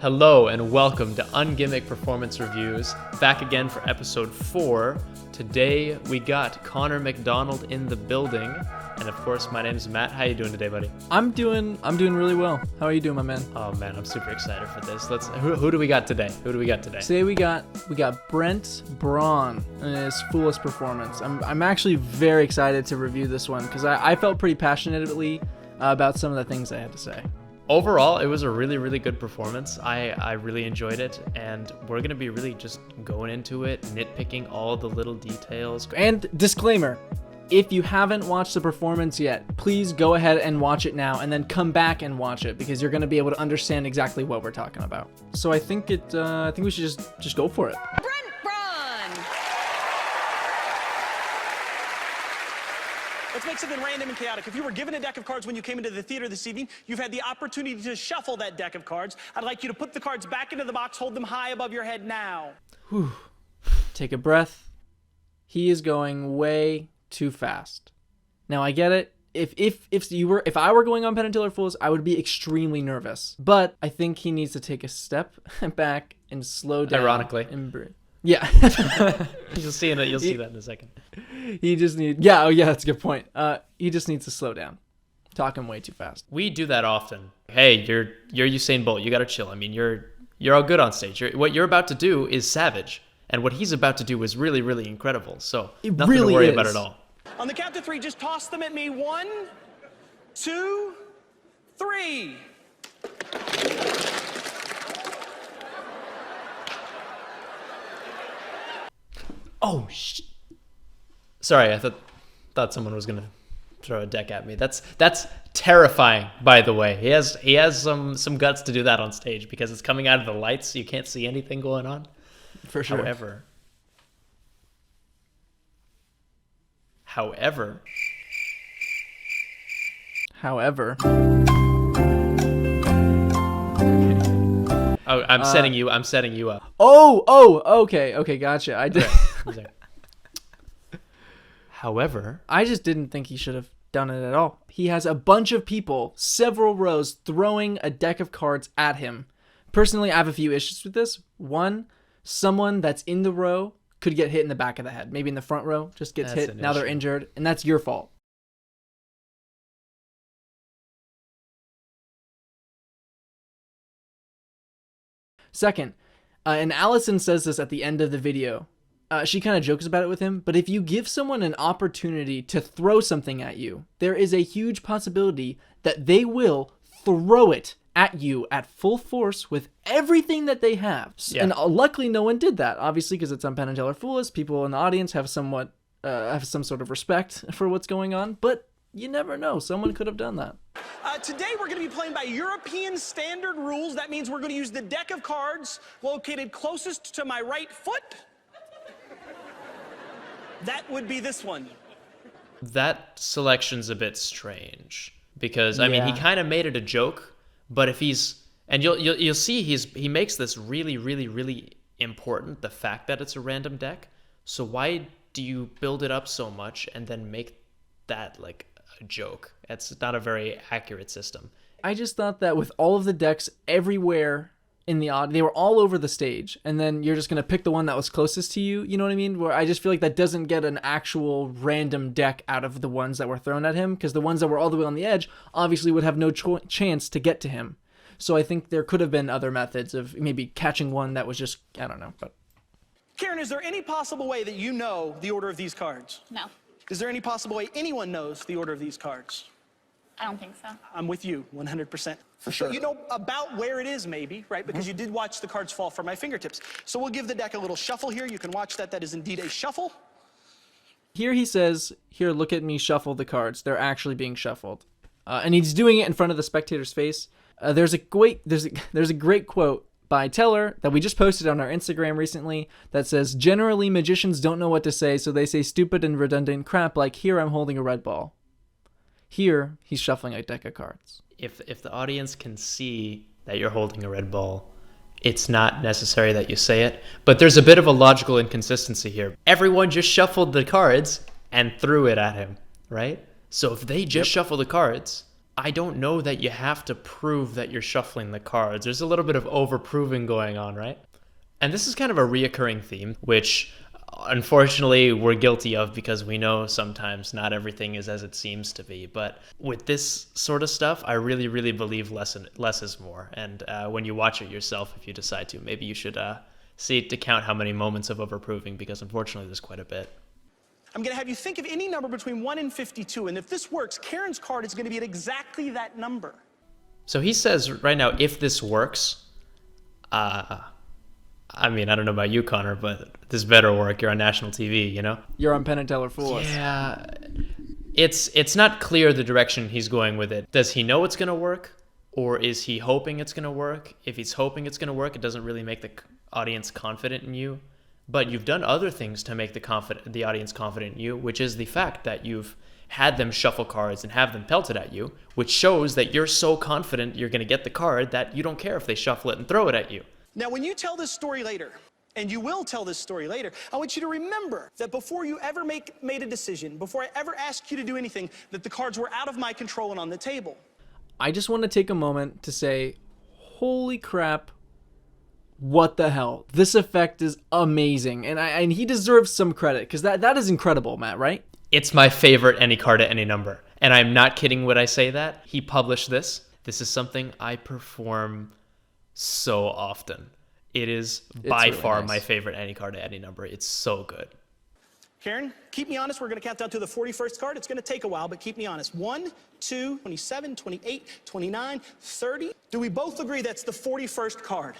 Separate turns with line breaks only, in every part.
Hello and welcome to Ungimmick Performance Reviews, back again for episode 4. Today we got Connor McDonald in the building, and of course my name is Matt. How you doing today, buddy?
I'm doing really well. How are you doing, my man?
Oh man, I'm super excited for this. Who do we got today?
Today we got Brent, Braun in his Foolish performance. I'm actually very excited to review this one because I felt pretty passionately about some of the things I had to say.
Overall, it was a really, really good performance. I really enjoyed it, and we're going to be really just going into it, nitpicking all the little details.
And disclaimer, if you haven't watched the performance yet, please go ahead and watch it now and then come back and watch it because you're going to be able to understand exactly what we're talking about. So I think we should just go for it.
Let's make something random and chaotic. If you were given a deck of cards when you came into the theater this evening, you've had the opportunity to shuffle that deck of cards. I'd like you to put the cards back into the box, hold them high above your head now.
Whew. Take a breath. He is going way too fast. Now I get it. If I were going on Penn and Teller Fools, I would be extremely nervous. But I think he needs to take a step back and slow down.
Ironically.
Yeah.
You'll see that in a second.
That's a good point. He just needs to slow down. Talking way too fast.
We do that often. Hey, you're Usain Bolt. You gotta chill. I mean, you're all good on stage. What you're about to do is savage, and what he's about to do is really, really incredible. So nothing to worry about at all.
On the count of 3, just toss them at me. 1, 2, 3.
Oh, sorry, I thought someone was gonna throw a deck at me. That's terrifying, by the way. He has some guts to do that on stage because it's coming out of the lights, so you can't see anything going on.
For sure.
However. Oh, I'm setting you up.
Okay, gotcha. I did.
However,
I just didn't think he should have done it at all. He has a bunch of people, several rows, throwing a deck of cards at him. Personally, I have a few issues with this. One, someone that's in the row could get hit in the back of the head. Maybe in the front row, just gets hit. Now they're injured, and that's your fault. Second, and Allison says this at the end of the video. She kind of jokes about it with him, but if you give someone an opportunity to throw something at you, there is a huge possibility that they will throw it at you at full force with everything that they have. Yeah. And luckily no one did that, obviously, because it's on Penn and Teller Fools. People in the audience have some sort of respect for what's going on, but you never know. Someone could have done that.
Today we're going to be playing by European standard rules. That means we're going to use the deck of cards located closest to my right foot. That would be this one. That
selection's a bit strange because I mean he kind of made it a joke, but if you'll see he makes this really, really, really important, the fact that it's a random deck. So why do you build it up so much and then make that like a joke? It's not a very accurate system.
I just thought that with all of the decks everywhere in the audience, they were all over the stage, and then you're just going to pick the one that was closest to you, you know what I mean? Where I just feel like that doesn't get an actual random deck out of the ones that were thrown at him, because the ones that were all the way on the edge obviously would have no chance to get to him. So I think there could have been other methods of maybe catching one that was just, I don't know. But
Karen, is there any possible way that you know the order of these cards?
No.
Is there any possible way anyone knows the order of these cards?
I don't think so.
I'm with you 100%. For sure. You know about where it is, maybe, right? Because you did watch the cards fall from my fingertips. So we'll give the deck a little shuffle here. You can watch that. That is indeed a shuffle.
Here he says, here, look at me shuffle the cards. They're actually being shuffled. And he's doing it in front of the spectator's face. There's a great quote by Teller that we just posted on our Instagram recently that says, generally magicians don't know what to say, so they say stupid and redundant crap like, here I'm holding a red ball. Here, he's shuffling a deck of cards.
If the audience can see that you're holding a red ball, it's not necessary that you say it. But there's a bit of a logical inconsistency here. Everyone just shuffled the cards and threw it at him, right? So if they just shuffle the cards, I don't know that you have to prove that you're shuffling the cards. There's a little bit of over-proving going on, right? And this is kind of a reoccurring theme, which unfortunately we're guilty of because we know sometimes not everything is as it seems to be. But with this sort of stuff, I really, really believe less is more. And when you watch it yourself, if you decide to, maybe you should see to count how many moments of overproving, because unfortunately there's quite a bit.
I'm going to have you think of any number between 1 and 52, and if this works, Karen's card is going to be at exactly that number.
So he says right now, if this works, I mean, I don't know about you, Connor, but this better work. You're on national TV, you know?
You're on Penn and Teller Force.
Yeah. It's not clear the direction he's going with it. Does he know it's going to work, or is he hoping it's going to work? If he's hoping it's going to work, it doesn't really make the audience confident in you. But you've done other things to make the audience confident in you, which is the fact that you've had them shuffle cards and have them pelted at you, which shows that you're so confident you're going to get the card that you don't care if they shuffle it and throw it at you.
Now, when you tell this story later, and you will tell this story later, I want you to remember that before you ever made a decision, before I ever asked you to do anything, that the cards were out of my control and on the table.
I just want to take a moment to say, holy crap, what the hell? This effect is amazing, and he deserves some credit, because that is incredible, Matt, right?
It's my favorite any card at any number, and I'm not kidding when I say that. He published this. This is something I perform so often. It is by
really
far
nice.
my favorite any card at any number. It's so good.
Karen, keep me honest. We're going to count down to the 41st card. It's going to take a while, but keep me honest. 1, 2, 27, 28, 29, 30. Do we both agree that's the 41st card?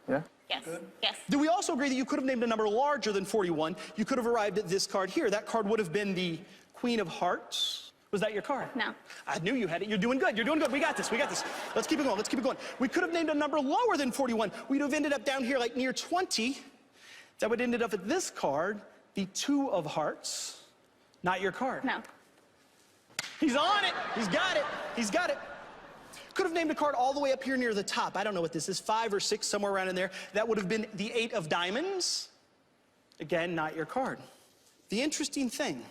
Yeah.
Yes. Yes.
Do we also agree that you could have named a number larger than 41? You could have arrived at this card here. That card would have been the Queen of Hearts. Was that your card?
No.
I knew you had it. You're doing good. You're doing good. We got this. We got this. Let's keep it going. Let's keep it going. We could have named a number lower than 41. We'd have ended up down here like near 20. That would have ended up at this card, the 2 of Hearts. Not your card.
No.
He's on it. He's got it. He's got it. Could have named a card all the way up here near the top. I don't know what this is, 5 or 6, somewhere around in there. That would have been the 8 of Diamonds. Again, not your card. The interesting thing,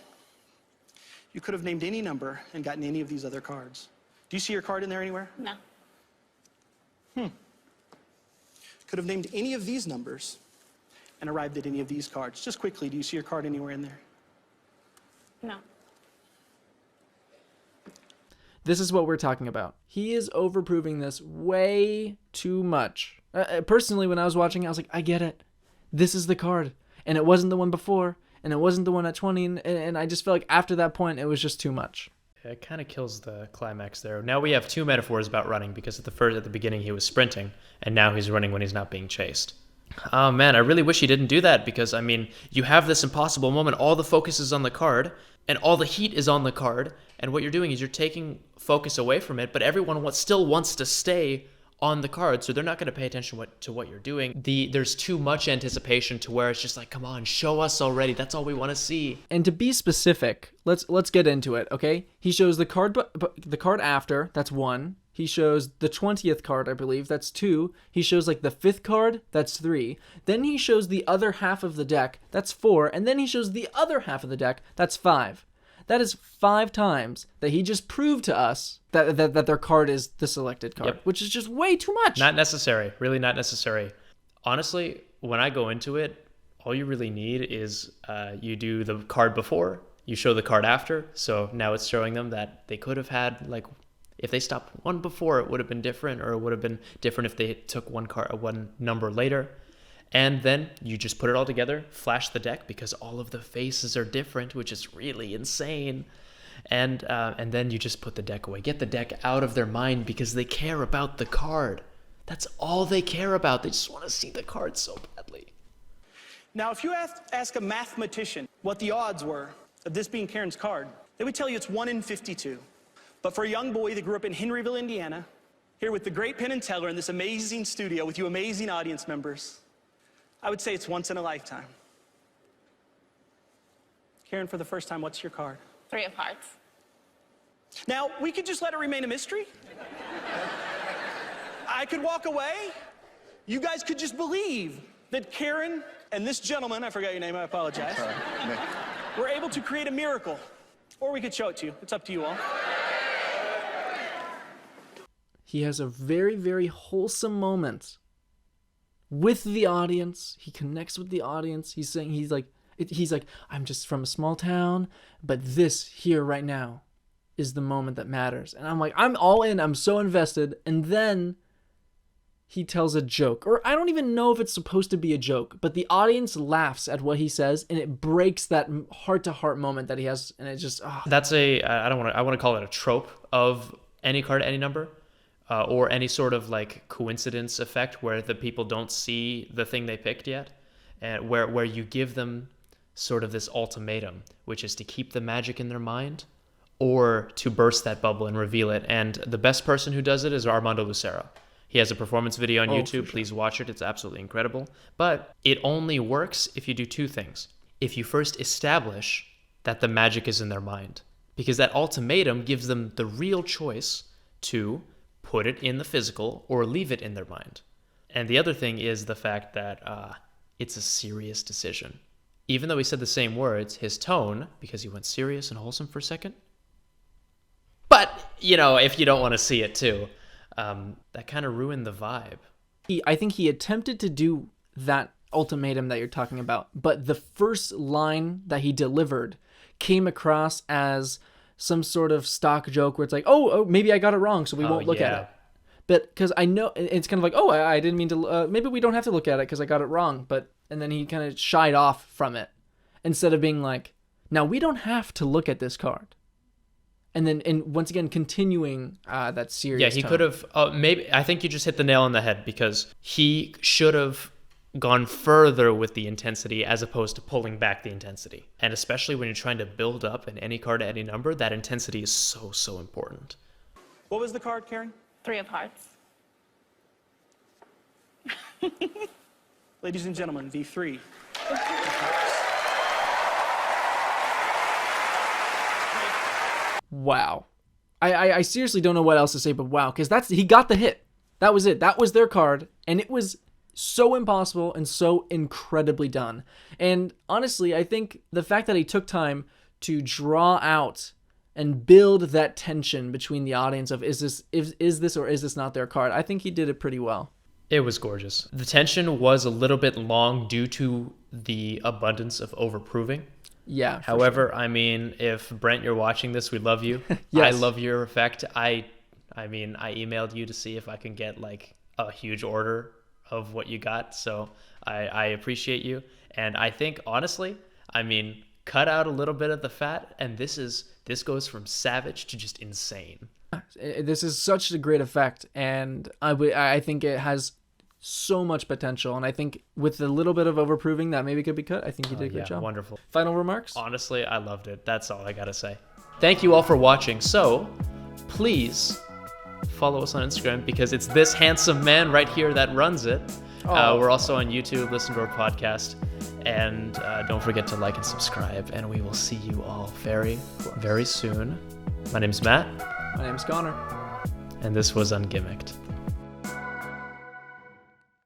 you could have named any number and gotten any of these other cards. Do you see your card in there anywhere?
No.
Could have named any of these numbers and arrived at any of these cards. Just quickly, do you see your card anywhere in there?
No.
This is what we're talking about. He is overproving this way too much. Personally, when I was watching, I was like, I get it. This is the card. And it wasn't the one before, and it wasn't the one at 20, and I just felt like after that point, it was just too much.
It kind of kills the climax there. Now we have two metaphors about running, because at the beginning he was sprinting, and now he's running when he's not being chased. Oh man, I really wish he didn't do that, because I mean, you have this impossible moment, all the focus is on the card, and all the heat is on the card, and what you're doing is you're taking focus away from it, but everyone still wants to stay on the card, so they're not going to pay attention to what you're doing. There's too much anticipation to where it's just like, come on, show us already. That's all we want to see.
And to be specific, let's get into it, okay? He shows the card, the card after, that's 1. He shows the 20th card, I believe, that's 2. He shows like the 5th card, that's 3. Then he shows the other half of the deck, that's 4. And then he shows the other half of the deck, that's 5. That is 5 times that he just proved to us that their card is the selected card, which is just way too much.
Not necessary. Really not necessary. Honestly, when I go into it, all you really need is you do the card before, you show the card after. So now it's showing them that they could have had, like, if they stopped one before, it would have been different, or it would have been different if they took one number later. And then you just put it all together, flash the deck, because all of the faces are different, which is really insane. And then you just put the deck away. Get the deck out of their mind, because they care about the card. That's all they care about. They just want to see the card so badly.
Now, if you ask a mathematician what the odds were of this being Karen's card, they would tell you it's 1 in 52. But for a young boy that grew up in Henryville, Indiana, here with the great Penn and Teller in this amazing studio with you amazing audience members, I would say it's once in a lifetime. Karen, for the first time, what's your card?
3 of Hearts.
Now, we could just let it remain a mystery. I could walk away. You guys could just believe that Karen and this gentleman, I forgot your name, I apologize, were able to create a miracle. Or we could show it to you. It's up to you all.
he has a very, very wholesome moment with the audience. He connects with the audience. He's saying, he's like, I'm just from a small town, but this here right now is the moment that matters. And I'm like, I'm all in. I'm so invested. And then he tells a joke, or I don't even know if it's supposed to be a joke, but the audience laughs at what he says, and it breaks that heart-to-heart moment that he has, and it just
That's I want to call it a trope of any card, any number, or any sort of like coincidence effect where the people don't see the thing they picked yet, and where you give them sort of this ultimatum, which is to keep the magic in their mind or to burst that bubble and reveal it. And the best person who does it is Armando Lucero. He has a performance video on YouTube. Sure. Please watch it. It's absolutely incredible. But it only works if you do two things. If you first establish that the magic is in their mind, because that ultimatum gives them the real choice to put it in the physical or leave it in their mind. And the other thing is the fact that it's a serious decision. Even though he said the same words, his tone, because he went serious and wholesome for a second. But, if you don't want to see it too, that kind of ruined the vibe.
I think he attempted to do that ultimatum that you're talking about, but the first line that he delivered came across as some sort of stock joke where it's like, oh maybe I got it wrong, so we won't look at it. But because I know it's kind of like, I didn't mean to, maybe we don't have to look at it because I got it wrong. And then he kind of shied off from it instead of being like, now we don't have to look at this card. And once again, continuing that serious
Yeah, he
tone.
could have, maybe, I think you just hit the nail on the head, because he should have gone further with the intensity as opposed to pulling back the intensity. And especially when you're trying to build up in any card at any number, that intensity is so, so important.
What was the card, Karen?
3 of hearts.
Ladies and gentlemen, the 3 of
Wow. I seriously don't know what else to say, but wow, because he got the hit. That was it. That was their card, and it was so impossible and so incredibly done. And honestly, I think the fact that he took time to draw out and build that tension between the audience of is this or is this not their card, I think he did it pretty well.
It was gorgeous. The tension was a little bit long due to the abundance of overproving.
Yeah.
However, sure. I mean, if Brent, you're watching this, we love you.
Yes.
I love your effect. I emailed you to see if I can get like a huge order of what you got. So I appreciate you. And I think, honestly, cut out a little bit of the fat, and this goes from savage to just insane.
This is such a great effect, and I think it has so much potential, and I think with a little bit of overproving that maybe could be cut, I think you did a great job.
Wonderful.
Final remarks?
Honestly, I loved it. That's all I gotta say. Thank you all for watching. So please follow us on Instagram, because it's this handsome man right here that runs it. We're also on YouTube. Listen to our podcast, and don't forget to like and subscribe, and we will see you all very, very soon. My name's Matt.
My name's Connor.
And this was Ungimmicked.